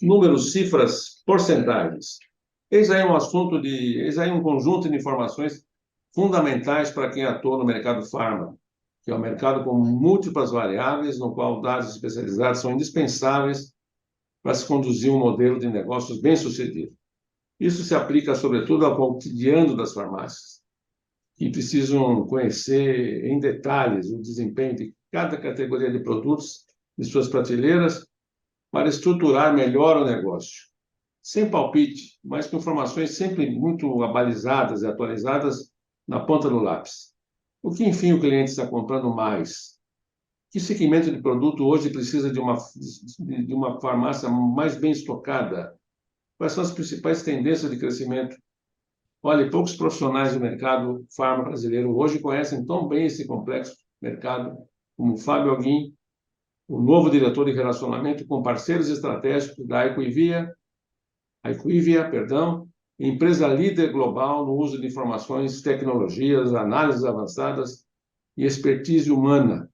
números, cifras, porcentagens. Eis aí eis aí um conjunto de informações fundamentais para quem atua no mercado farma, que é um mercado com múltiplas variáveis, no qual dados especializados são indispensáveis para se conduzir um modelo de negócios bem-sucedido. Isso se aplica, sobretudo, ao cotidiano das farmácias, que precisam conhecer em detalhes o desempenho de cada categoria de produtos de suas prateleiras para estruturar melhor o negócio. Sem palpite, mas com informações sempre muito abalizadas e atualizadas na ponta do lápis. O que, enfim, o cliente está comprando mais? Que segmento de produto hoje precisa de uma farmácia mais bem estocada? Quais são as principais tendências de crescimento? Olha, poucos profissionais do mercado farma brasileiro hoje conhecem tão bem esse complexo mercado como o Fábio Alguim, o novo diretor de relacionamento com parceiros estratégicos da IQVIA, empresa líder global no uso de informações, tecnologias, análises avançadas e expertise humana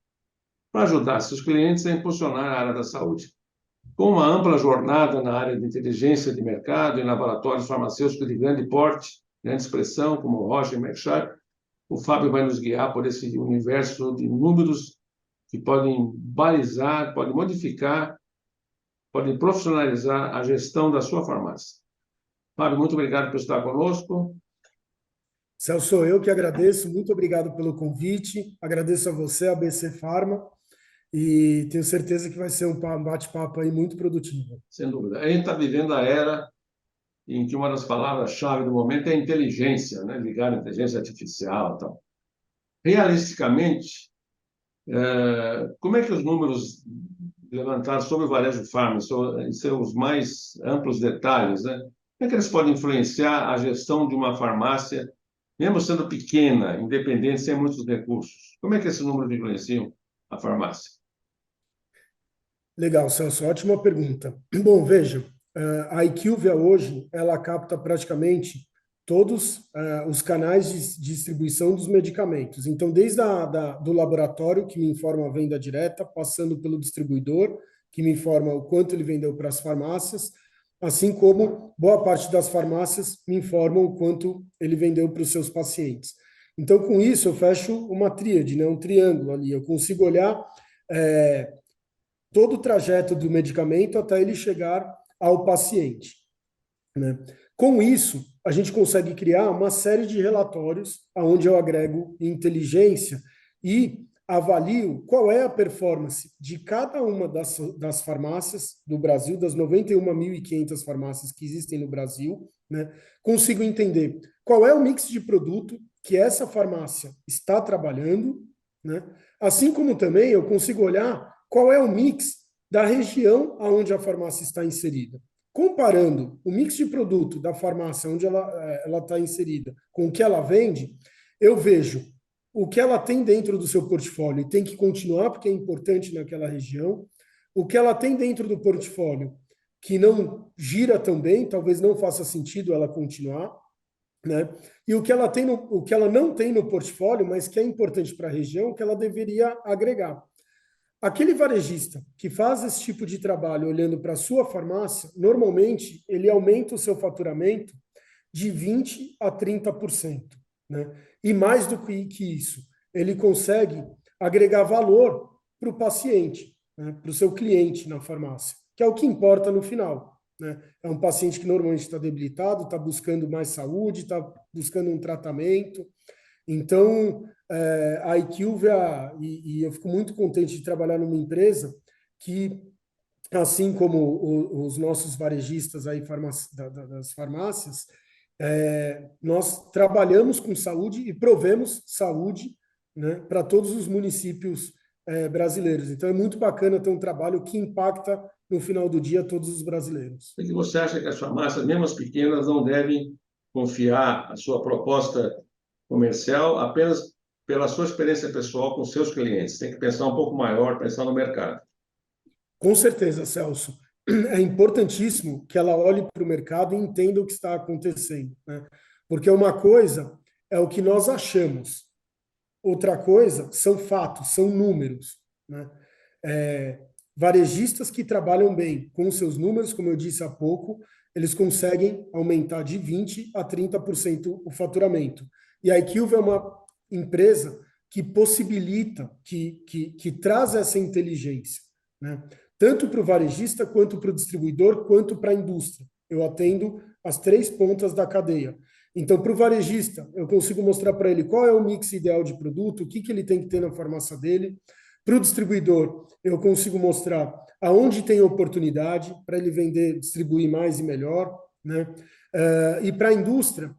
para ajudar seus clientes a impulsionar a área da saúde. Com uma ampla jornada na área de inteligência de mercado em laboratórios farmacêuticos de grande porte, grande expressão, como Roche e Merck, o Fábio vai nos guiar por esse universo de números que podem balizar, podem modificar, podem profissionalizar a gestão da sua farmácia. Fábio, muito obrigado por estar conosco. Celso, eu que agradeço, muito obrigado pelo convite, agradeço a você, a ABC Farma, e tenho certeza que vai ser um bate-papo aí muito produtivo. Sem dúvida. A gente está vivendo a era em que uma das palavras-chave do momento é a inteligência, né? Ligada à inteligência artificial e tal. Realisticamente, como é que os números levantados sobre o varejo farma, em seus mais amplos detalhes, né? Como é que eles podem influenciar a gestão de uma farmácia, mesmo sendo pequena, independente, sem muitos recursos? Como é que esses números influenciam a farmácia? Legal, Celso, ótima pergunta. Bom, veja, a IQVIA hoje, ela capta praticamente todos os canais de distribuição dos medicamentos. Então, desde do laboratório, que me informa a venda direta, passando pelo distribuidor, que me informa o quanto ele vendeu para as farmácias, assim como boa parte das farmácias me informam o quanto ele vendeu para os seus pacientes. Então, com isso, eu fecho uma tríade, né, um triângulo ali. Eu consigo olhar todo o trajeto do medicamento até ele chegar ao paciente, né? Com isso, a gente consegue criar uma série de relatórios onde eu agrego inteligência e avalio qual é a performance de cada uma das farmácias do Brasil, das 91.500 farmácias que existem no Brasil, né? Consigo entender qual é o mix de produto que essa farmácia está trabalhando, né? Assim como também eu consigo olhar qual é o mix da região onde a farmácia está inserida. Comparando o mix de produto da farmácia onde ela está inserida com o que ela vende, eu vejo o que ela tem dentro do seu portfólio e tem que continuar porque é importante naquela região, o que ela tem dentro do portfólio que não gira tão bem, talvez não faça sentido ela continuar, né? E o que ela não tem no portfólio, mas que é importante para a região, que ela deveria agregar. Aquele varejista que faz esse tipo de trabalho olhando para a sua farmácia, normalmente ele aumenta o seu faturamento de 20% a 30%, né? E mais do que isso, ele consegue agregar valor para o paciente, né? Para o seu cliente na farmácia, que é o que importa no final, né? É um paciente que normalmente está debilitado, está buscando mais saúde, está buscando um tratamento. Então, a IQVIA, e eu fico muito contente de trabalhar numa empresa que, assim como os nossos varejistas aí das farmácias, nós trabalhamos com saúde e provemos saúde, né, para todos os municípios brasileiros. Então, é muito bacana ter um trabalho que impacta, no final do dia, todos os brasileiros. E que você acha que as farmácias, mesmo as pequenas, não devem confiar a sua proposta comercial apenas pela sua experiência pessoal com seus clientes? Tem que pensar um pouco maior, pensar no mercado. Com certeza, Celso. É importantíssimo que ela olhe para o mercado e entenda o que está acontecendo, né? Porque uma coisa é o que nós achamos, outra coisa são fatos, são números, né? varejistas que trabalham bem com seus números, como eu disse há pouco, eles conseguem aumentar de 20% a 30% o faturamento. E a iQvial é uma empresa que possibilita, que traz essa inteligência, né? Tanto para o varejista, quanto para o distribuidor, quanto para a indústria. Eu atendo as três pontas da cadeia. Então, para o varejista, eu consigo mostrar para ele qual é o mix ideal de produto, o que ele tem que ter na farmácia dele. Para o distribuidor, eu consigo mostrar aonde tem oportunidade para ele vender, distribuir mais e melhor, né? E para a indústria,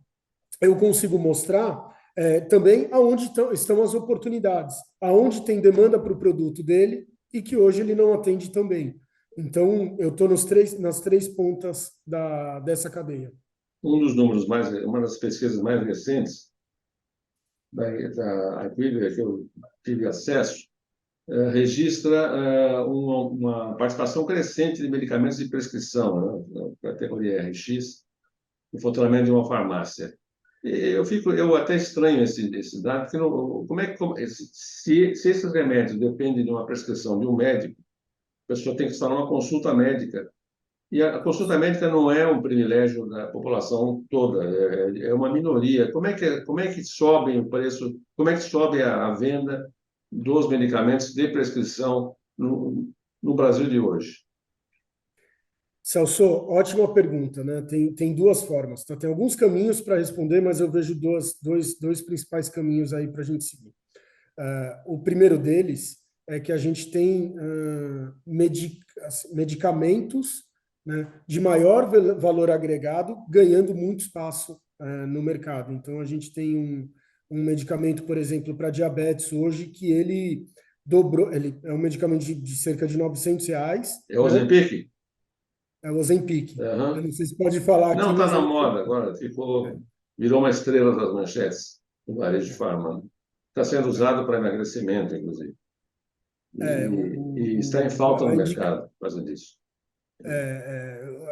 eu consigo mostrar também aonde estão as oportunidades, aonde tem demanda para o produto dele e que hoje ele não atende tão bem. Então, eu estou nas três pontas dessa cadeia. Um dos números uma das pesquisas mais recentes da IQVIA, que eu tive acesso, registra uma participação crescente de medicamentos de prescrição, né, na categoria RX, no faturamento de uma farmácia. Eu até estranho esse dado, porque se esses remédios dependem de uma prescrição de um médico, a pessoa tem que estar numa consulta médica. E a consulta médica não é um privilégio da população toda, é uma minoria. Como é que sobe o preço, como é que sobe a venda dos medicamentos de prescrição no Brasil de hoje? Celso, ótima pergunta, né? Tem duas formas, tá? Tem alguns caminhos para responder, mas eu vejo dois principais caminhos aí para a gente seguir. O primeiro deles é que a gente tem medicamentos, né, de maior valor agregado ganhando muito espaço no mercado. Então, a gente tem um medicamento, por exemplo, para diabetes hoje, que ele dobrou, ele é um medicamento de cerca de R$ 900. É o Né? Ozempic? É o Ozempic. Eu Uhum. não sei se pode falar aqui, Não, está mas na moda agora, virou uma estrela das manchetes do varejo de farma. Está sendo usado para emagrecimento, inclusive. E está em falta no mercado por causa disso.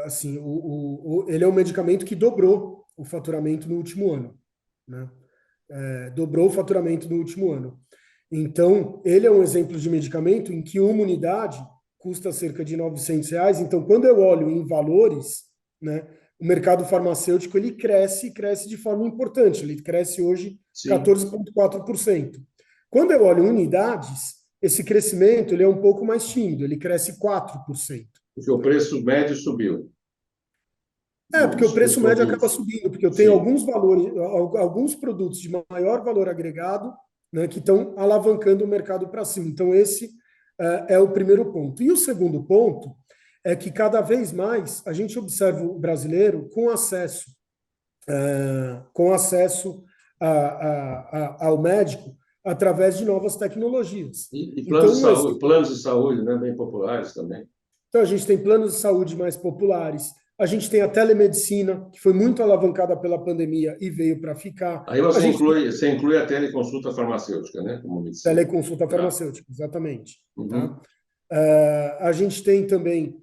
Assim, ele é um medicamento que dobrou o faturamento no último ano, né? Dobrou o faturamento no último ano. Então, ele é um exemplo de medicamento em que uma unidade custa cerca de R$ 900. Então, quando eu olho em valores, né, o mercado farmacêutico ele cresce de forma importante. Ele cresce hoje 14,4%. Quando eu olho em unidades, esse crescimento ele é um pouco mais tímido, ele cresce 4%. Porque o preço médio subiu. Porque o preço médio acaba subindo, porque eu tenho alguns valores, alguns produtos de maior valor agregado, né, que estão alavancando o mercado para cima. Então, esse é o primeiro ponto. E o segundo ponto é que cada vez mais a gente observa o brasileiro com acesso ao médico através de novas tecnologias. E planos de saúde, né, bem populares também. Então, a gente tem planos de saúde mais populares, a gente tem a telemedicina, que foi muito alavancada pela pandemia e veio para ficar. Aí você inclui a teleconsulta farmacêutica, né? Como medicina. Teleconsulta farmacêutica, exatamente. Uhum. Tá? A gente tem também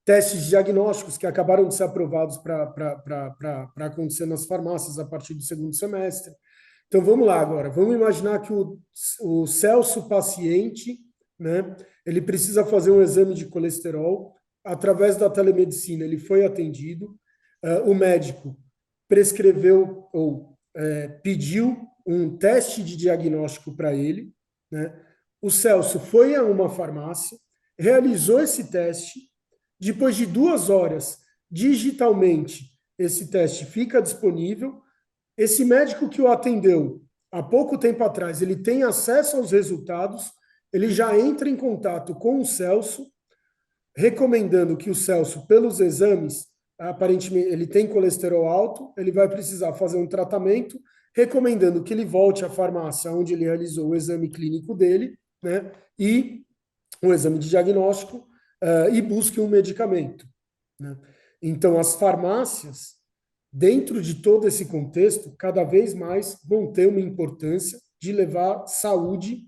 testes diagnósticos que acabaram de ser aprovados para acontecer nas farmácias a partir do segundo semestre. Então, vamos lá agora. Vamos imaginar que o Celso paciente, né, ele precisa fazer um exame de colesterol. Através da telemedicina, ele foi atendido. O médico prescreveu ou pediu um teste de diagnóstico para ele, né? O Celso foi a uma farmácia, realizou esse teste. Depois de 2 horas, digitalmente, esse teste fica disponível. Esse médico que o atendeu há pouco tempo atrás, ele tem acesso aos resultados, ele já entra em contato com o Celso, recomendando que o Celso, pelos exames, aparentemente ele tem colesterol alto, ele vai precisar fazer um tratamento, recomendando que ele volte à farmácia onde ele realizou o exame clínico dele, né, e um exame de diagnóstico, e busque um medicamento, né? Então, as farmácias, dentro de todo esse contexto, cada vez mais vão ter uma importância de levar saúde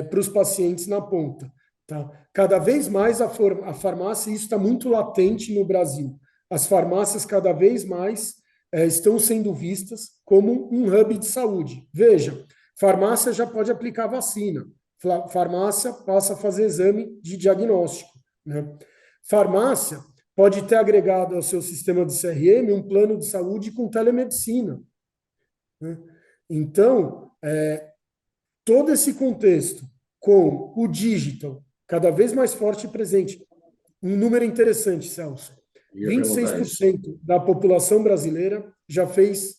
para os pacientes na ponta. Tá? Cada vez mais a farmácia, isso está muito latente no Brasil. As farmácias cada vez mais estão sendo vistas como um hub de saúde. Veja, farmácia já pode aplicar vacina, Farmácia passa a fazer exame de diagnóstico, né? Farmácia pode ter agregado ao seu sistema de CRM um plano de saúde com telemedicina, né? Então, todo esse contexto com o digital cada vez mais forte e presente. Um número interessante, Celso. Ia perguntar isso. 26% da população brasileira já fez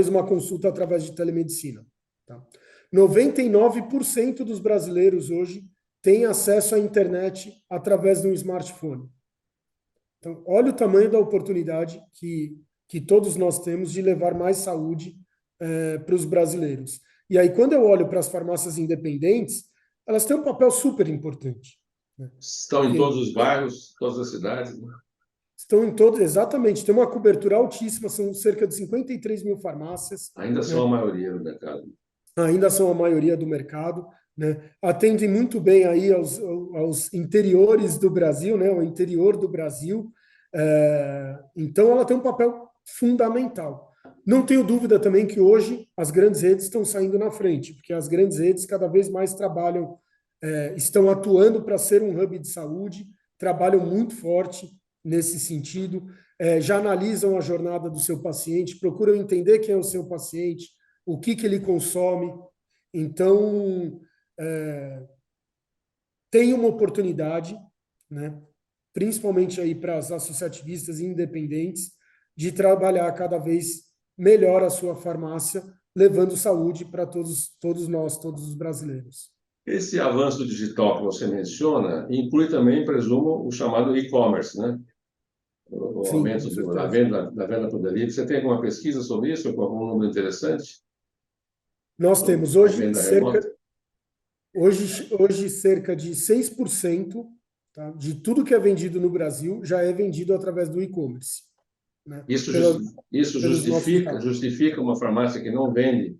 uma consulta através de telemedicina. Tá? 99% dos brasileiros hoje têm acesso à internet através de um smartphone. Então, olha o tamanho da oportunidade que todos nós temos de levar mais saúde para os brasileiros. E aí, quando eu olho para as farmácias independentes, elas têm um papel super importante. Né? Estão em todos os bairros, todas as cidades, né? Estão em todos, exatamente, tem uma cobertura altíssima, são cerca de 53 mil farmácias. Ainda Né? são a maioria do mercado. Ainda são a maioria do mercado, né? Atendem muito bem aí aos interiores do Brasil, né? O interior do Brasil. Então, ela tem um papel fundamental. Não tenho dúvida também que hoje as grandes redes estão saindo na frente, porque as grandes redes cada vez mais trabalham, estão atuando para ser um hub de saúde, trabalham muito forte nesse sentido, já analisam a jornada do seu paciente, procuram entender quem é o seu paciente, o que ele consome. Então, tem uma oportunidade, né, principalmente aí para as associativistas e independentes, de trabalhar cada vez melhor a sua farmácia, levando saúde para todos nós, todos os brasileiros. Esse avanço digital que você menciona inclui também, presumo, o chamado e-commerce, né? O Sim, com aumento certeza. da venda por delivery. Você tem alguma pesquisa sobre isso, com algum número interessante? Nós Sobre temos a venda remota? hoje cerca de 6%, tá, de tudo que é vendido no Brasil já é vendido através do e-commerce, né, Isso, pelas, isso pelos nossos justifica, dados. justifica uma farmácia que não vende,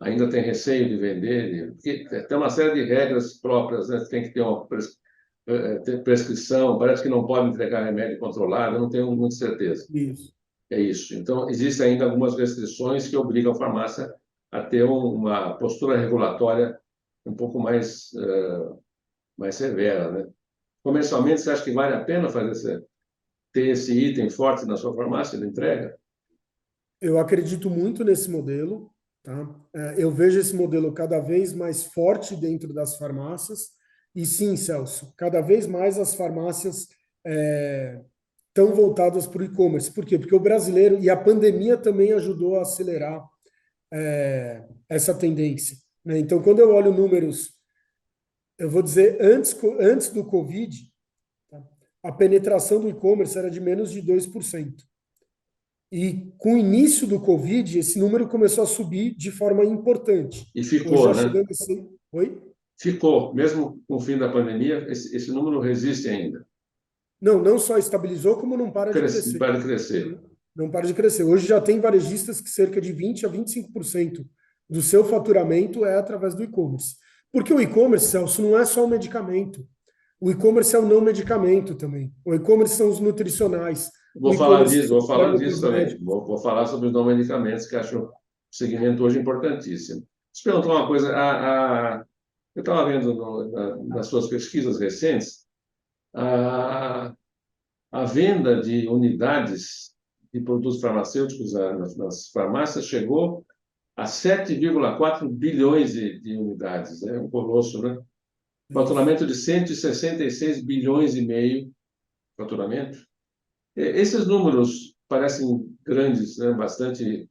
ainda tem receio de vender, porque tem uma série de regras próprias, né? Tem que ter uma ter prescrição, parece que não pode entregar remédio controlado, eu não tenho muita certeza. Isso. É isso. Então, existem ainda algumas restrições que obrigam a farmácia a ter uma postura regulatória um pouco mais severa, né? Comercialmente, você acha que vale a pena ter esse item forte na sua farmácia de entrega? Eu acredito muito nesse modelo, tá? Eu vejo esse modelo cada vez mais forte dentro das farmácias. E sim, Celso, cada vez mais as farmácias estão voltadas para o e-commerce. Por quê? Porque o brasileiro, e a pandemia também ajudou a acelerar essa tendência, né? Então, quando eu olho números, eu vou dizer, antes do Covid, tá? A penetração do e-commerce era de menos de 2%. E com o início do Covid, esse número começou a subir de forma importante. E Hoje ficou, já né? chegando a ser... Oi? Ficou. Mesmo com o fim da pandemia, esse número resiste ainda. Não só estabilizou, como não para de crescer. Para crescer. Não para de crescer. Hoje já tem varejistas que cerca de 20 a 25% do seu faturamento é através do e-commerce. Porque o e-commerce, Celso, não é só o medicamento. O e-commerce é o não medicamento também. O e-commerce são os nutricionais. O e-commerce são Vou os falar disso também. dermocosméticos. Vou falar sobre os não medicamentos, que acho um segmento hoje importantíssimo. Deixa eu perguntar uma coisa. Eu estava vendo nas suas pesquisas recentes, a, a venda de unidades de produtos farmacêuticos nas farmácias chegou a 7,4 bilhões de unidades. É um colosso, né? Isso. Faturamento de 166 bilhões e meio, faturamento. Esses números parecem grandes, né? Bastante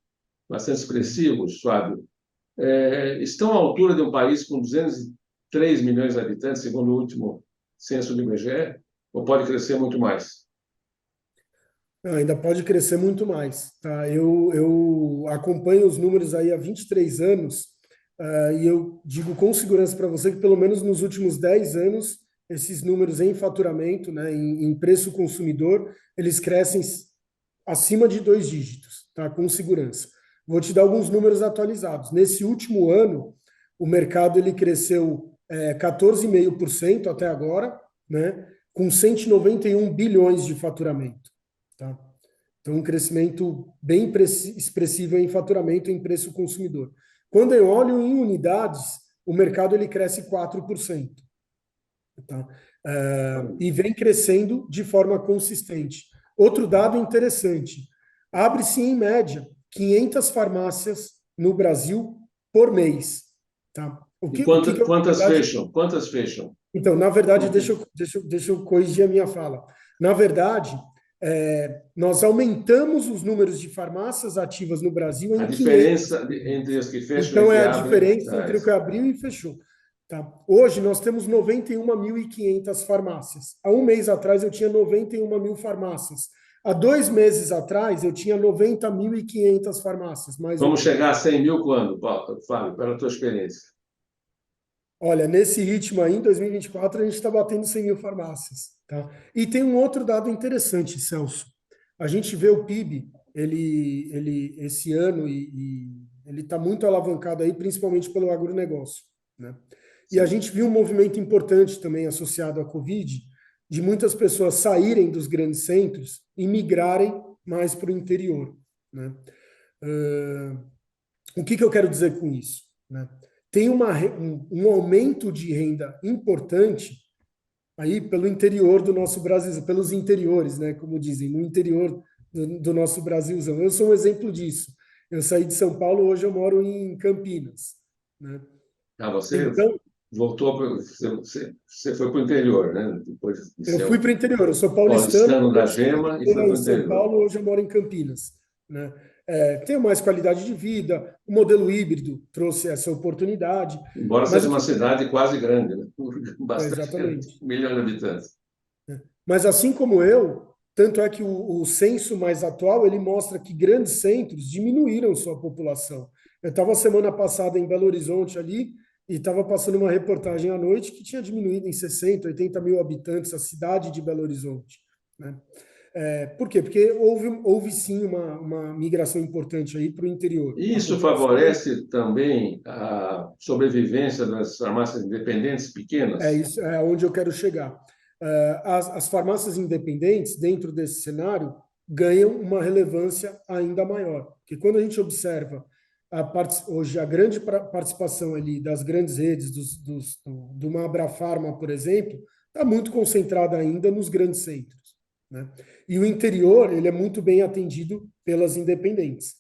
expressivos, Fábio. Estão à altura de um país com 203 milhões de habitantes, segundo o último censo do IBGE, ou pode crescer muito mais? Ainda pode crescer muito mais, tá? Eu acompanho os números aí há 23 anos, e eu digo com segurança para você que pelo menos nos últimos 10 anos, esses números em faturamento, né, em preço consumidor, eles crescem acima de 2 dígitos, tá? Com segurança. Vou te dar alguns números atualizados. Nesse último ano, o mercado ele cresceu 14,5% até agora, né? Com 191 bilhões de faturamento. Tá? Então, um crescimento bem expressivo em faturamento em preço consumidor. Quando eu olho em unidades, o mercado ele cresce 4%. Tá? E vem crescendo de forma consistente. Outro dado interessante, abre-se em média 500 farmácias no Brasil por mês. Tá? E quantas verdade, fecham? Quantas fecham? então, na verdade, deixa eu corrigir a minha fala. Na verdade, nós aumentamos os números de farmácias ativas no Brasil A em 500. diferença entre as que fecham e Então, que é a abrem. diferença entre o que abriu e fechou. Tá? Hoje, nós temos 91.500 farmácias. Há um mês atrás, eu tinha 91 mil farmácias. Há 2 meses atrás, eu tinha 90.500 farmácias, mais ou Vamos menos. chegar a 100 mil quando, Paulo? Fábio, pela tua experiência? Olha, nesse ritmo aí, em 2024, a gente está batendo 100 mil farmácias. Tá? E tem um outro dado interessante, Celso. A gente vê o PIB, esse ano, e ele está muito alavancado aí, principalmente pelo agronegócio. Né? E a Sim. gente viu um movimento importante também associado à Covid, de muitas pessoas saírem dos grandes centros e migrarem mais para o interior. Né? O que eu quero dizer com isso? Né? Tem um aumento de renda importante aí pelo interior do nosso Brasil, pelos interiores, né? Como dizem, no interior do nosso Brasilzão. Eu sou um exemplo disso. Eu saí de São Paulo, hoje eu moro em Campinas. Né? Ah, você Então, voltou, você foi para o interior, né? Depois de eu ser fui um para o interior. Eu sou paulistano, paulistano da comecei a Gema e foi carreira para em o São interior. Paulo, hoje eu moro em Campinas. Né? Tenho mais qualidade de vida, o modelo híbrido trouxe essa oportunidade, Embora mas seja o uma que cidade quase grande, né? Bastante gente, exatamente. 1 milhão de habitantes. Mas assim como eu, tanto é que o censo mais atual, ele mostra que grandes centros diminuíram sua população. Eu estava semana passada em Belo Horizonte ali e estava passando uma reportagem à noite que tinha diminuído em 60, 80 mil habitantes a cidade de Belo Horizonte. Né? Por quê? Porque houve sim uma migração importante aí para o interior. A Isso população favorece também a sobrevivência das farmácias independentes pequenas? isso, é onde eu quero chegar. As farmácias independentes, dentro desse cenário, ganham uma relevância ainda maior. Porque quando a gente observa hoje a grande participação ali das grandes redes, do uma Abrafarma, por exemplo, está muito concentrada ainda nos grandes centros. Né? E o interior ele é muito bem atendido pelas independentes.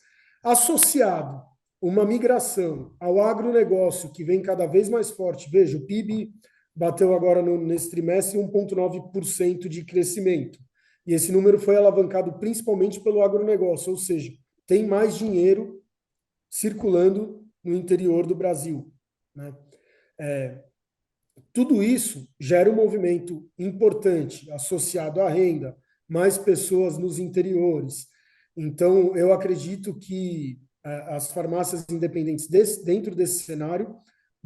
Associado uma migração ao agronegócio que vem cada vez mais forte, veja, o PIB bateu agora nesse trimestre 1,9% de crescimento. E esse número foi alavancado principalmente pelo agronegócio, ou seja, tem mais dinheiro circulando no interior do Brasil. Né? Tudo isso gera um movimento importante associado à renda, mais pessoas nos interiores. Então, eu acredito que as farmácias independentes dentro desse cenário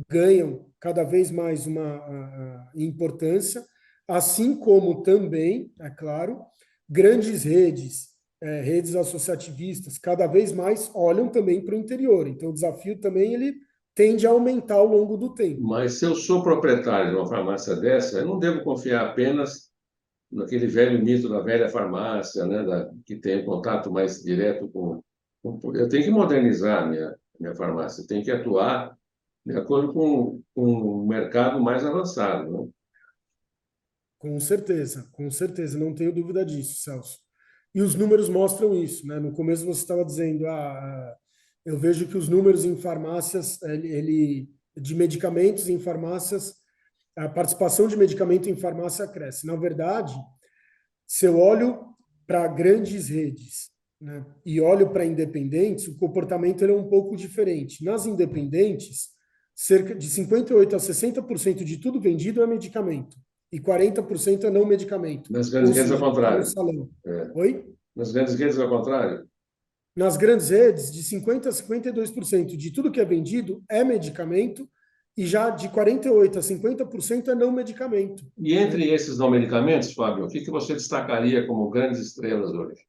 ganham cada vez mais uma importância, assim como também, é claro, grandes redes, redes associativistas, cada vez mais olham também para o interior. Então, o desafio também ele tende a aumentar ao longo do tempo. Mas se eu sou proprietário de uma farmácia dessa, eu não devo confiar apenas naquele velho mito da velha farmácia, né, que tem um contato mais direto eu tenho que modernizar a minha farmácia, eu tenho que atuar de acordo com o mercado mais avançado, né? Com certeza, não tenho dúvida disso, Celso. E os números mostram isso, né? No começo você estava dizendo, eu vejo que os números em farmácias, de medicamentos em farmácias, a participação de medicamento em farmácia cresce. Na verdade, se eu olho para grandes redes, né, e olho para independentes, o comportamento ele é um pouco diferente. Nas independentes, cerca de 58 a 60% de tudo vendido é medicamento e 40% é não medicamento. Nas Ou grandes redes, ao seja, está no contrário. salão. É. Oi? Nas grandes redes, ao contrário. Nas grandes redes, de 50 a 52% de tudo que é vendido é medicamento e já de 48 a 50% é não medicamento. E Né? entre esses não medicamentos, Fábio, o que você destacaria como grandes estrelas hoje?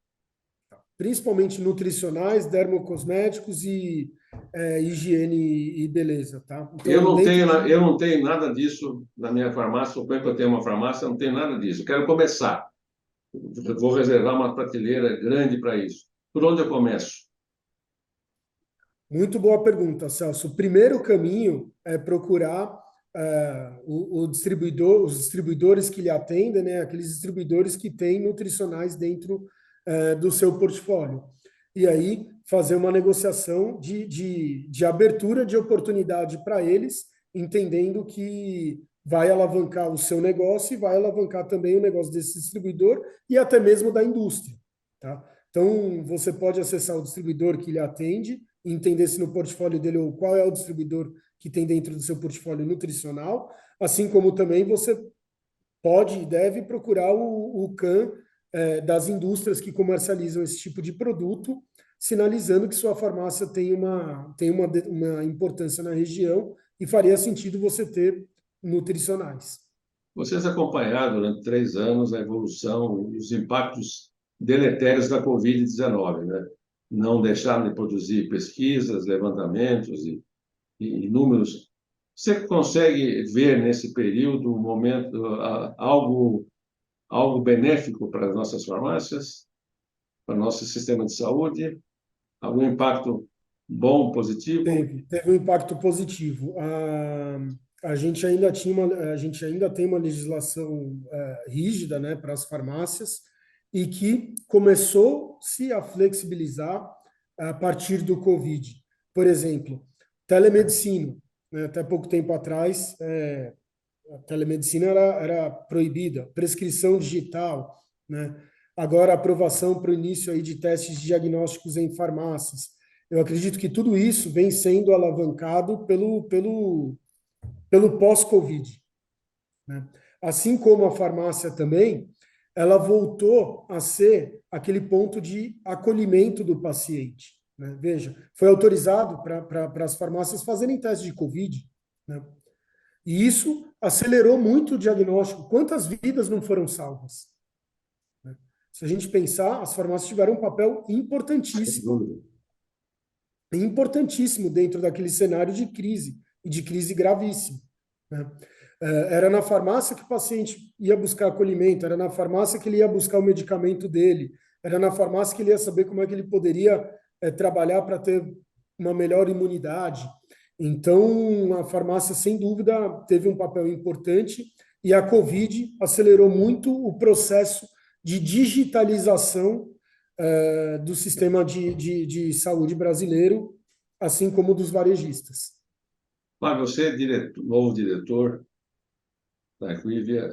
Principalmente nutricionais, dermocosméticos e higiene e beleza, tá? Então, dentro Eu de... não tenho nada disso na minha farmácia. Suponho que eu tenho uma farmácia, eu não tenho nada disso. Eu quero começar. Eu vou reservar uma prateleira grande para isso. Por onde eu começo? Muito boa pergunta, Celso. O primeiro caminho é procurar o distribuidor, os distribuidores que lhe atendem, né, aqueles distribuidores que têm nutricionais dentro do seu portfólio. E aí fazer uma negociação de abertura de oportunidade para eles, entendendo que vai alavancar o seu negócio e vai alavancar também o negócio desse distribuidor e até mesmo da indústria. Tá? Então, você pode acessar o distribuidor que lhe atende, entender se no portfólio dele ou qual é o distribuidor que tem dentro do seu portfólio nutricional, assim como também você pode e deve procurar o CAN das indústrias que comercializam esse tipo de produto, sinalizando que sua farmácia tem uma importância na região e faria sentido você ter nutricionais. Vocês acompanharam durante 3 anos a evolução e os impactos deletérios da Covid-19, né? Não deixaram de produzir pesquisas, levantamentos e números. Você consegue ver nesse período um momento algo benéfico para as nossas farmácias, para o nosso sistema de saúde? Algum impacto bom, positivo? Teve um impacto positivo. A gente ainda tem uma legislação rígida, né, para as farmácias e que começou-se a flexibilizar a partir do Covid. Por exemplo, telemedicina, né, até pouco tempo atrás, a telemedicina era proibida, prescrição digital, né? Agora aprovação para o início aí de testes diagnósticos em farmácias. Eu acredito que tudo isso vem sendo alavancado pelo pós-Covid, né? Assim como a farmácia também, ela voltou a ser aquele ponto de acolhimento do paciente, né? Veja, foi autorizado para as farmácias fazerem teste de Covid, né? E isso acelerou muito o diagnóstico. Quantas vidas não foram salvas? Se a gente pensar, as farmácias tiveram um papel importantíssimo dentro daquele cenário de crise, e de crise gravíssima, né? Era na farmácia que o paciente ia buscar acolhimento, era na farmácia que ele ia buscar o medicamento dele, era na farmácia que ele ia saber como é que ele poderia trabalhar para ter uma melhor imunidade. Então, a farmácia, sem dúvida, teve um papel importante e a Covid acelerou muito o processo de digitalização do sistema de saúde brasileiro, assim como dos varejistas. Flávio, você é novo diretor da Equivia,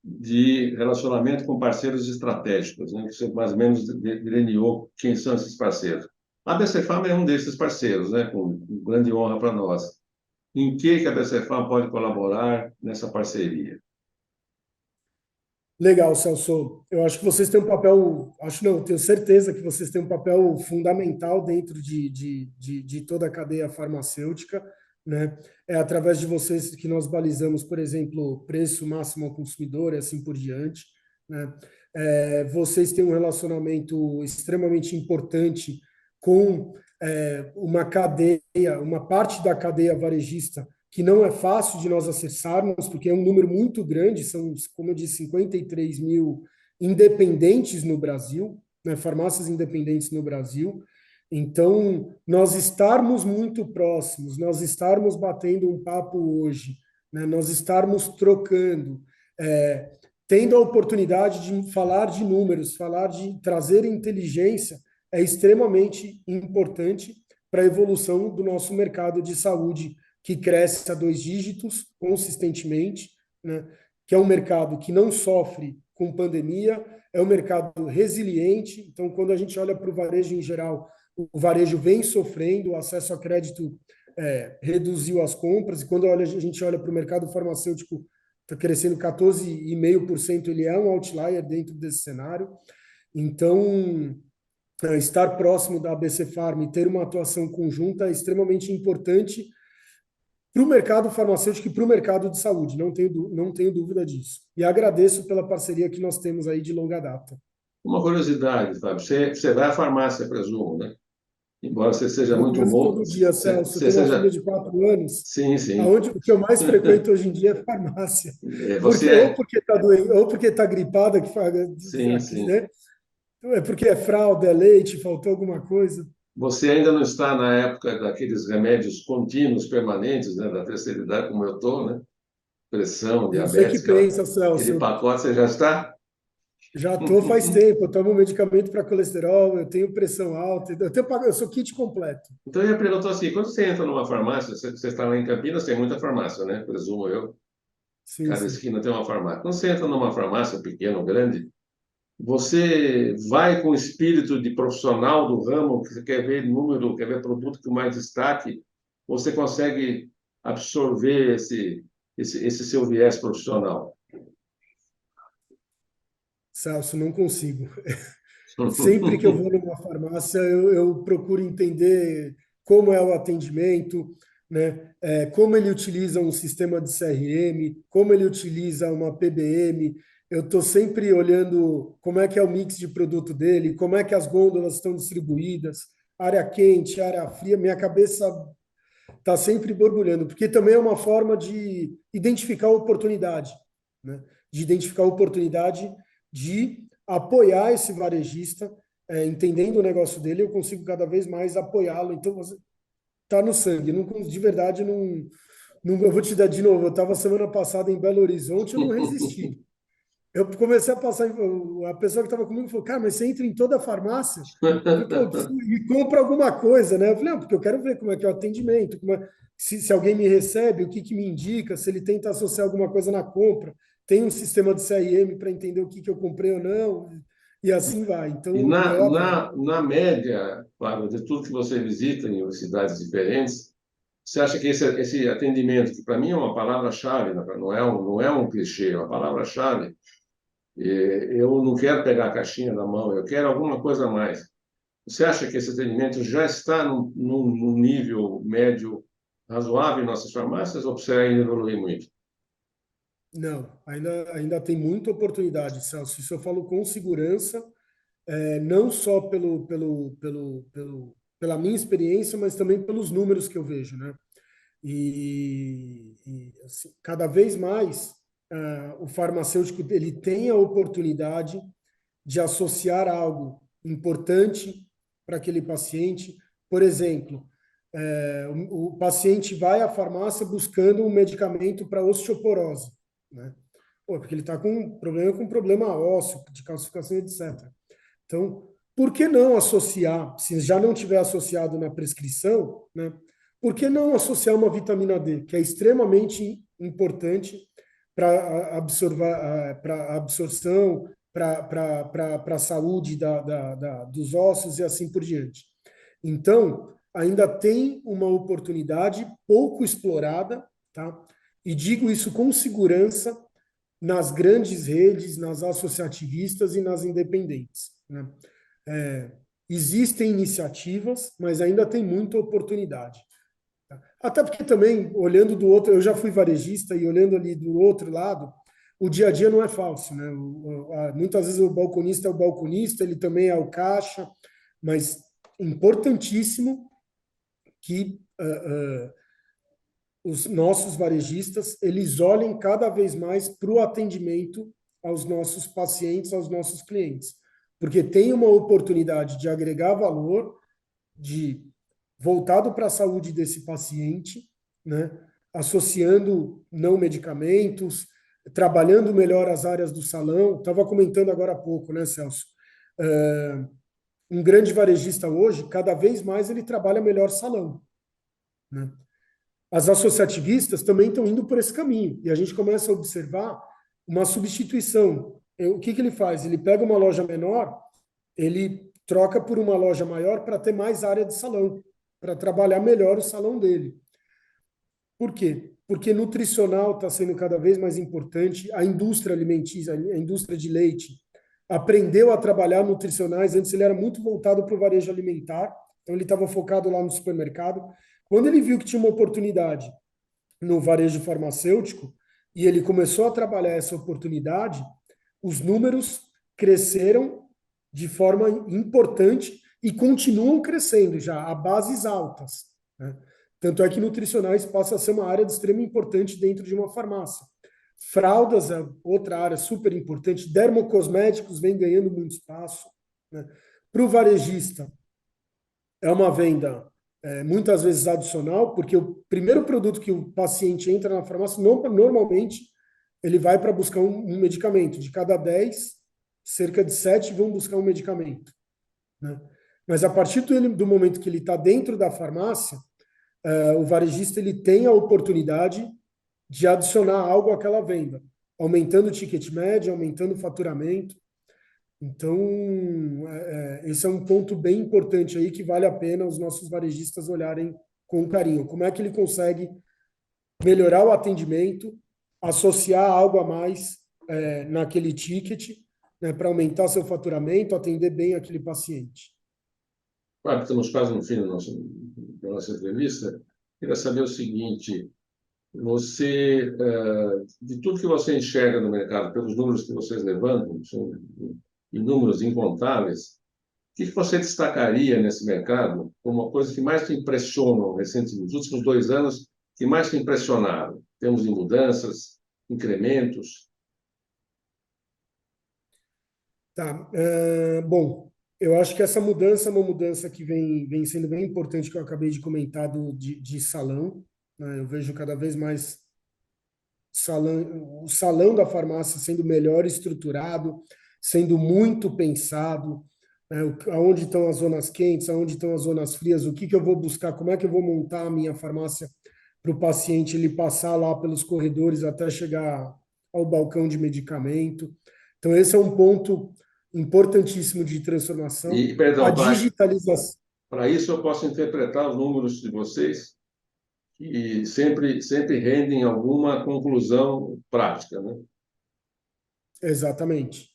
de relacionamento com parceiros estratégicos, né? Você mais ou menos delineou quem são esses parceiros. A BC Pharma é um desses parceiros, né? Com grande honra para nós. Em que a BC Pharma pode colaborar nessa parceria? Legal, Celso. Eu acho que vocês têm um papel, acho não, tenho certeza que vocês têm um papel fundamental dentro de toda a cadeia farmacêutica, né? É através de vocês que nós balizamos, por exemplo, preço máximo ao consumidor e assim por diante, né? Vocês têm um relacionamento extremamente importante com uma cadeia, uma parte da cadeia varejista que não é fácil de nós acessarmos, porque é um número muito grande, são, como eu disse, 53 mil independentes no Brasil, né, farmácias independentes no Brasil. Então, nós estarmos muito próximos, nós estarmos batendo um papo hoje, né, nós estarmos trocando, tendo a oportunidade de falar de números, falar de trazer inteligência, é extremamente importante para a evolução do nosso mercado de saúde, que cresce a 2 dígitos consistentemente, né? Que é um mercado que não sofre com pandemia, é um mercado resiliente. Então, quando a gente olha para o varejo em geral, o varejo vem sofrendo, o acesso a crédito reduziu as compras, e quando a gente olha para o mercado farmacêutico, está crescendo 14,5%, ele é um outlier dentro desse cenário. Então, estar próximo da ABC Farm e ter uma atuação conjunta é extremamente importante para o mercado farmacêutico e para o mercado de saúde, não tenho dúvida disso. E agradeço pela parceria que nós temos aí de longa data. Uma curiosidade, Fábio, você vai à farmácia, presumo, né? Embora você seja Vou muito quase bom, todo dia, Celso. Eu você tenho uma filha seja... de 4 anos, Sim, sim. aonde o que eu mais frequento hoje em dia é farmácia. Você Ou é... porque está doente, ou porque está gripada, Sim, sim. né? É porque é fralda, é leite, faltou alguma coisa. você ainda não está na época daqueles remédios contínuos, permanentes, né, da terceira idade, como eu estou, né? Pressão, Você que diabetes, pensa, aquele Celso. pacote, você já está? Já estou faz tempo. Eu tomo medicamento para colesterol, eu tenho pressão alta, eu sou kit completo. Então, eu ia perguntar assim, quando você entra numa farmácia, você está lá em Campinas, tem muita farmácia, né? Presumo eu. Sim, Cada sim. esquina tem uma farmácia. Quando você entra numa farmácia pequena ou grande, você vai com o espírito de profissional do ramo, que você quer ver número, quer ver produto com mais destaque, ou você consegue absorver esse seu viés profissional? Celso, não consigo. Sempre que eu vou numa farmácia, eu procuro entender como é o atendimento, né? Como ele utiliza um sistema de CRM, como ele utiliza uma PBM. Eu estou sempre olhando como é que é o mix de produto dele, como é que as gôndolas estão distribuídas, área quente, área fria. Minha cabeça está sempre borbulhando, porque também é uma forma de identificar a oportunidade, né? De identificar a oportunidade de apoiar esse varejista, entendendo o negócio dele, eu consigo cada vez mais apoiá-lo. Então, está no sangue. Não, de verdade, não, eu vou te dar de novo. Eu estava semana passada em Belo Horizonte, eu não resisti. Eu comecei a passar, a pessoa que estava comigo falou, cara, mas você entra em toda a farmácia? Eu falei, pô, eu preciso, e compra alguma coisa, né? Eu falei, não, porque eu quero ver como é que é o atendimento, se alguém me recebe, o que, que me indica, se ele tenta associar alguma coisa na compra, tem um sistema de CRM para entender o que, que eu comprei ou não, e assim vai. E Então, é óbvio. na média, Fábio, de tudo que você visita em cidades diferentes, você acha que esse atendimento, que para mim é uma palavra-chave, não é um clichê, é uma palavra-chave, eu não quero pegar a caixinha na mão, eu quero alguma coisa a mais. Você acha que esse atendimento já está num nível médio razoável em nossas farmácias ou precisa ainda evoluir muito? Não, ainda tem muita oportunidade, Celso. Isso eu falo com segurança, não só pela minha experiência, mas também pelos números que eu vejo, né? Assim, cada vez mais o farmacêutico ele tem a oportunidade de associar algo importante para aquele paciente. Por exemplo, o paciente vai à farmácia buscando um medicamento para osteoporose, né? Pô, porque ele está com problema ósseo, de calcificação, etc. Então, por que não associar, se já não tiver associado na prescrição, né? Por que não associar uma vitamina D, que é extremamente importante para absorção, para a saúde dos ossos e assim por diante. Então, ainda tem uma oportunidade pouco explorada, tá? E digo isso com segurança nas grandes redes, nas associativistas e nas independentes, né? É, existem iniciativas, mas ainda tem muita oportunidade. Até porque também, olhando do outro, eu já fui varejista e olhando ali do outro lado, o dia a dia não é fácil, né? Muitas vezes o balconista é o balconista, ele também é o caixa, mas importantíssimo que os nossos varejistas eles olhem cada vez mais para o atendimento aos nossos pacientes, aos nossos clientes, porque tem uma oportunidade de agregar valor, de voltado para a saúde desse paciente, né? Associando não medicamentos, trabalhando melhor as áreas do salão. Estava comentando agora há pouco, né, Celso? Um grande varejista hoje, cada vez mais ele trabalha melhor salão, né? As associativistas também estão indo por esse caminho e a gente começa a observar uma substituição. O que ele faz? Ele pega uma loja menor, ele troca por uma loja maior para ter mais área de salão, para trabalhar melhor o salão dele. Por quê? Porque nutricional está sendo cada vez mais importante, a indústria alimentícia, a indústria de leite, aprendeu a trabalhar nutricionais, antes ele era muito voltado para o varejo alimentar, então ele estava focado lá no supermercado. Quando ele viu que tinha uma oportunidade no varejo farmacêutico e ele começou a trabalhar essa oportunidade, os números cresceram de forma importante e continuam crescendo já a bases altas, né? Tanto é que nutricionais passa a ser uma área de extrema importância dentro de uma farmácia. Fraldas é outra área super importante, dermocosméticos vem ganhando muito espaço, né? Para o varejista, é uma venda muitas vezes adicional, porque o primeiro produto que o paciente entra na farmácia, normalmente, ele vai para buscar um medicamento. De cada 10, cerca de 7 vão buscar um medicamento, né? Mas a partir do momento que ele está dentro da farmácia, o varejista ele tem a oportunidade de adicionar algo àquela venda, aumentando o ticket médio, aumentando o faturamento. Então, esse é um ponto bem importante aí que vale a pena os nossos varejistas olharem com carinho. Como é que ele consegue melhorar o atendimento, associar algo a mais naquele ticket, né, para aumentar seu faturamento, atender bem aquele paciente. Claro, estamos quase no fim da nossa entrevista. Queria saber o seguinte: você, de tudo que você enxerga no mercado, pelos números que vocês levantam, são números incontáveis, o que você destacaria nesse mercado como uma coisa que mais te impressionou recentemente, nos últimos 2 anos, que mais te impressionaram? Temos de mudanças, incrementos? Tá. Bom, eu acho que essa mudança é uma mudança que vem sendo bem importante, que eu acabei de comentar de salão, né? Eu vejo cada vez mais o salão da farmácia sendo melhor estruturado, sendo muito pensado, né? Aonde estão as zonas quentes, aonde estão as zonas frias, o que eu vou buscar, como é que eu vou montar a minha farmácia para o paciente ele passar lá pelos corredores até chegar ao balcão de medicamento. Então, esse é um ponto importantíssimo de transformação. E, A perdão, digitalização. para isso eu posso interpretar os números de vocês, que sempre rendem alguma conclusão prática, né? Exatamente.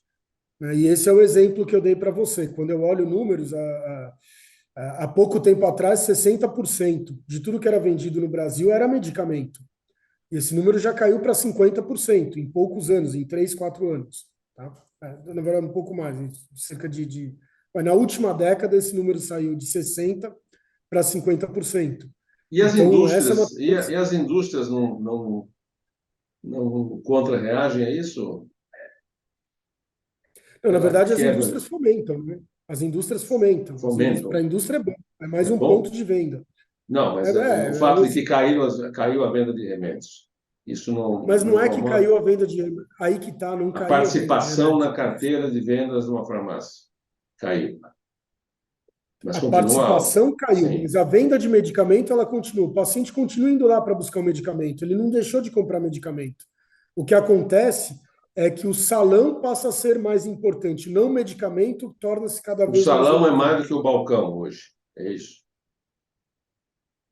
Né? E esse é o exemplo que eu dei para você. Quando eu olho números, há pouco tempo atrás, 60% de tudo que era vendido no Brasil era medicamento. E esse número já caiu para 50% em poucos anos, em 3, 4 anos. Tá? Na verdade, um pouco mais, cerca Mas na última década, esse número saiu de 60% para 50%. E as Então, essa é uma. indústrias, e as indústrias não contra-reagem a isso? Não, na Ela verdade, as quebra, indústrias fomentam, né? As indústrias fomentam. Para a fomentam. indústria é bom, é É mais um ponto bom? de venda. Não, É, mas o é, é fato no- de que caiu a venda de remédios, isso mas não não é que incomoda? caiu a venda de remédio. Aí que tá, não A caiu a venda de participação remédio. na carteira de vendas de uma farmácia caiu, mas A continua alta. participação caiu, Sim. mas a venda de medicamento ela continua. O paciente continua indo lá para buscar o medicamento. Ele não deixou de comprar medicamento. O que acontece é que o salão passa a ser mais importante. Não o medicamento torna-se cada O vez mais salão é mais relevante. do que o balcão hoje. É isso.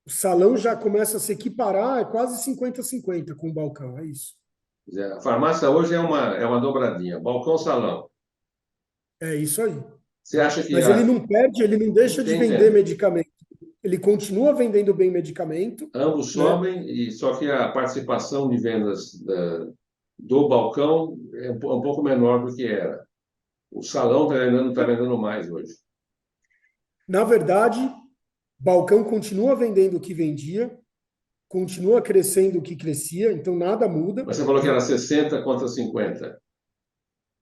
O salão já começa a se equiparar, é quase 50-50 com o balcão, é isso. Quer dizer, a farmácia hoje é uma dobradinha, balcão-salão. É isso aí. Você acha que Mas ele não perde, ele não deixa de vender entendo. medicamento. Ele continua vendendo bem medicamento, Ambos né? sobem, e só que a participação de vendas do balcão é um pouco menor do que era. O salão está vendendo mais hoje. Na verdade, balcão continua vendendo o que vendia, continua crescendo o que crescia, então nada muda, Mas você falou que né? era 60 contra 50.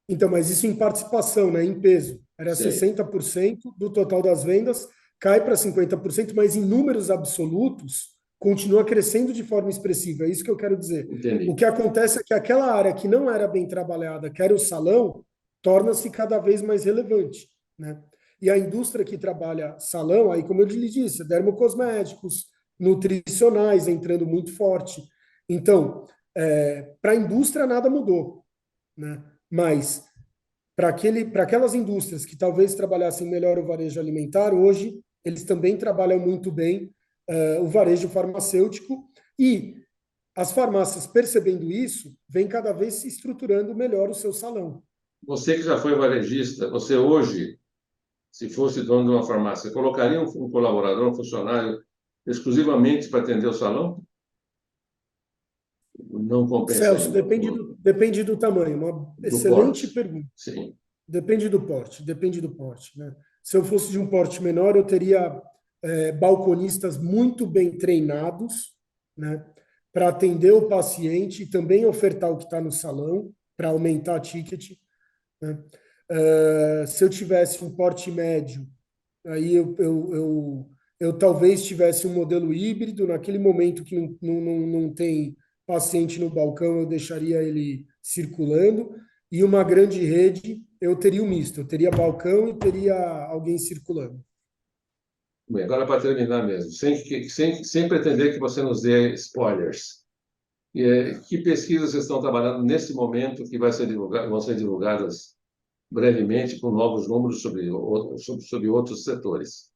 Então, mas isso em participação, né? Em peso. Era Sei, 60% do total das vendas, cai para 50%, mas em números absolutos continua crescendo de forma expressiva. É isso que eu quero dizer. O entendi. que acontece é que aquela área que não era bem trabalhada, que era o salão, torna-se cada vez mais relevante, né? E a indústria que trabalha salão, aí como eu lhe disse, dermocosméticos, nutricionais entrando muito forte. Então, para a indústria nada mudou, né? Mas para aquelas indústrias que talvez trabalhassem melhor o varejo alimentar, hoje eles também trabalham muito bem o varejo farmacêutico e as farmácias, percebendo isso, vêm cada vez se estruturando melhor o seu salão. Você que já foi varejista, você hoje, se fosse dono de uma farmácia, colocaria um colaborador, um funcionário exclusivamente para atender o salão? Não compensa Celso, ainda, depende do tamanho. Uma do porte. excelente pergunta. Sim. Depende do porte, depende do porte, né? Se eu fosse de um porte menor, eu teria balconistas muito bem treinados, né, para atender o paciente e também ofertar o que está no salão, para aumentar a ticket, né? Se eu tivesse um porte médio, aí eu talvez tivesse um modelo híbrido, naquele momento que não tem paciente no balcão, eu deixaria ele circulando, e uma grande rede, eu teria um misto, eu teria balcão e teria alguém circulando. Bem, agora para terminar mesmo, sem pretender que você nos dê spoilers. Que pesquisas vocês estão trabalhando nesse momento que vão ser divulgadas brevemente com novos números sobre outros setores?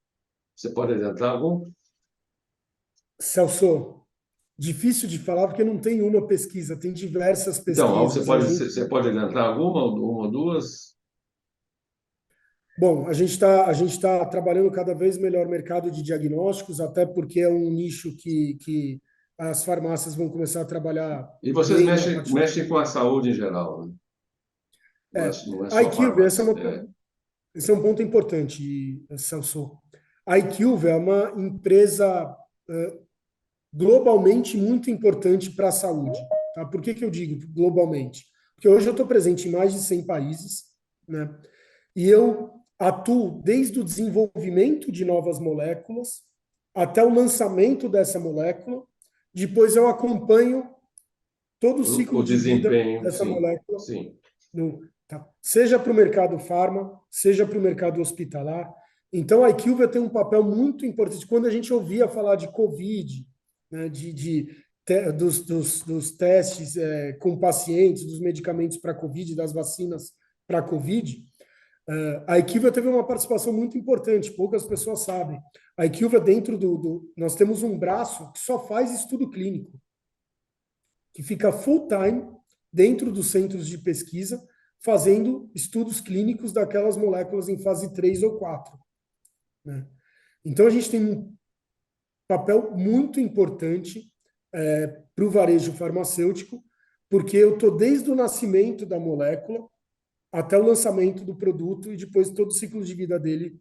Você pode adiantar algum? Celso, difícil de falar porque não tem uma pesquisa, tem diversas Então, pesquisas. A gente, você pode adiantar uma ou duas? bom, a gente tá trabalhando cada vez melhor mercado de diagnósticos, até porque é um nicho que as farmácias vão começar a trabalhar E vocês bem a partir mexem com a saúde em geral, né? Não é a só IQVIA, farmácia. esse é um ponto importante, Celso. A IQVIA é uma empresa globalmente muito importante para a saúde. Tá? Por que eu digo globalmente? Porque hoje eu estou presente em mais de 100 países, né? E eu atuo desde o desenvolvimento de novas moléculas até o lançamento dessa molécula. Depois eu acompanho todo o O ciclo de vida desempenho, dessa sim, molécula, sim. tá? Seja para o mercado farma, seja para o mercado hospitalar. Então, a IQVIA tem um papel muito importante. Quando a gente ouvia falar de Covid, né, dos testes com pacientes, dos medicamentos para Covid, das vacinas para Covid, a IQVIA teve uma participação muito importante, poucas pessoas sabem. A IQVIA, dentro nós temos um braço que só faz estudo clínico, que fica full-time dentro dos centros de pesquisa, fazendo estudos clínicos daquelas moléculas em fase 3 ou 4. Né? Então, a gente tem um papel muito importante para o varejo farmacêutico, porque eu estou desde o nascimento da molécula até o lançamento do produto e depois todo o ciclo de vida dele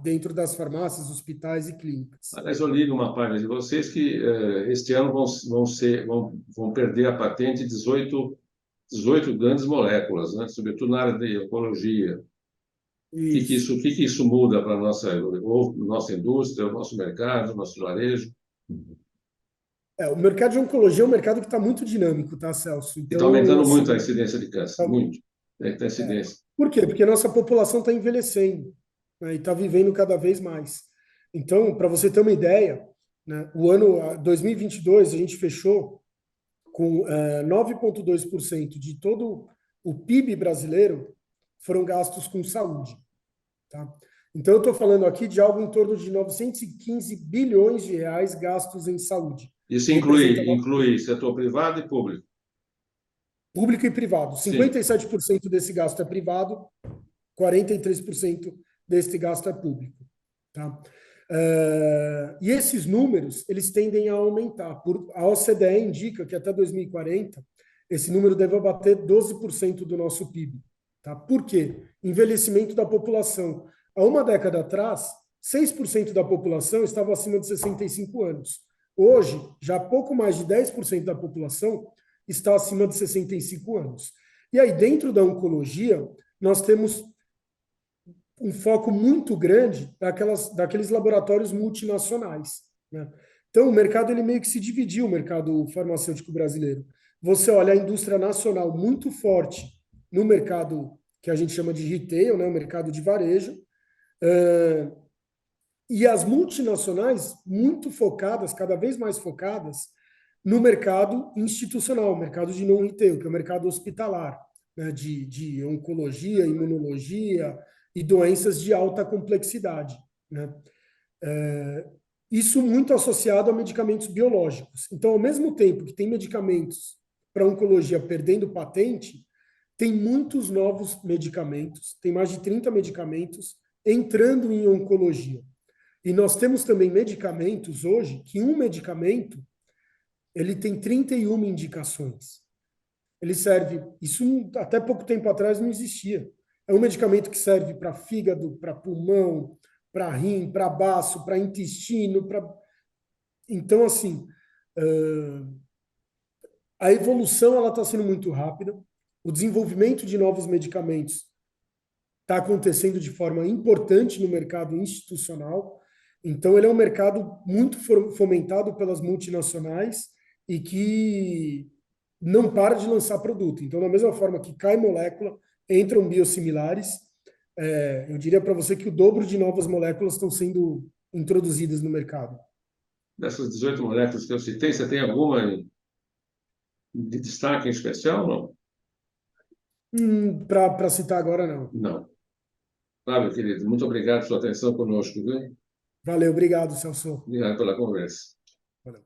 dentro das farmácias, hospitais e clínicas. Aliás, eu li numa página de vocês que este ano vão perder a patente 18 grandes moléculas, né? Sobretudo na área de oncologia. Isso. O que que isso muda para a nossa indústria, o nosso mercado, o nosso varejo? O mercado de oncologia é um mercado que está muito dinâmico, tá, Celso? E está Então, aumentando assim, muito a incidência de câncer, tá- muito. Tem incidência. por quê? Porque a nossa população está envelhecendo, né, e está vivendo cada vez mais. Então, para você ter uma ideia, né, o ano 2022 a gente fechou com 9,2% de todo o PIB brasileiro foram gastos com saúde. Tá? Então, eu estou falando aqui de algo em torno de 915 bilhões de reais gastos em saúde, Isso que representa inclui setor privado e público. público e privado. Sim. 57% desse gasto é privado, 43% desse gasto é público. Tá? E esses números, eles tendem a aumentar. A OCDE indica que até 2040, esse número deve bater 12% do nosso PIB. Tá? Por quê? Envelhecimento da população. Há uma década atrás, 6% da população estava acima de 65 anos. Hoje, já pouco mais de 10% da população está acima de 65 anos. E aí, dentro da oncologia, nós temos um foco muito grande daqueles laboratórios multinacionais. Né? Então, o mercado ele meio que se dividiu, o mercado farmacêutico brasileiro. Você olha a indústria nacional muito forte no mercado que a gente chama de retail, né, o mercado de varejo, e as multinacionais muito focadas, cada vez mais focadas, no mercado institucional, mercado de não retail, que é o mercado hospitalar, né, de oncologia, imunologia e doenças de alta complexidade. Né? Isso muito associado a medicamentos biológicos. Então, ao mesmo tempo que tem medicamentos para oncologia perdendo patente, tem muitos novos medicamentos, tem mais de 30 medicamentos entrando em oncologia. E nós temos também medicamentos hoje que um medicamento ele tem 31 indicações. Ele serve, isso até pouco tempo atrás não existia. É um medicamento que serve para fígado, para pulmão, para rim, para baço, para intestino, para... Então, assim, a evolução ela está sendo muito rápida. O desenvolvimento de novos medicamentos está acontecendo de forma importante no mercado institucional. Então, ele é um mercado muito fomentado pelas multinacionais e que não para de lançar produto. Então, da mesma forma que cai molécula, entram biosimilares. Eu diria para você que o dobro de novas moléculas estão sendo introduzidas no mercado. Dessas 18 moléculas que eu citei, você tem alguma de destaque em especial? Não? Para citar agora, não. Não. Fábio, querido, muito obrigado pela sua atenção conosco, viu? Valeu, obrigado, Celso. Obrigado pela conversa. Valeu.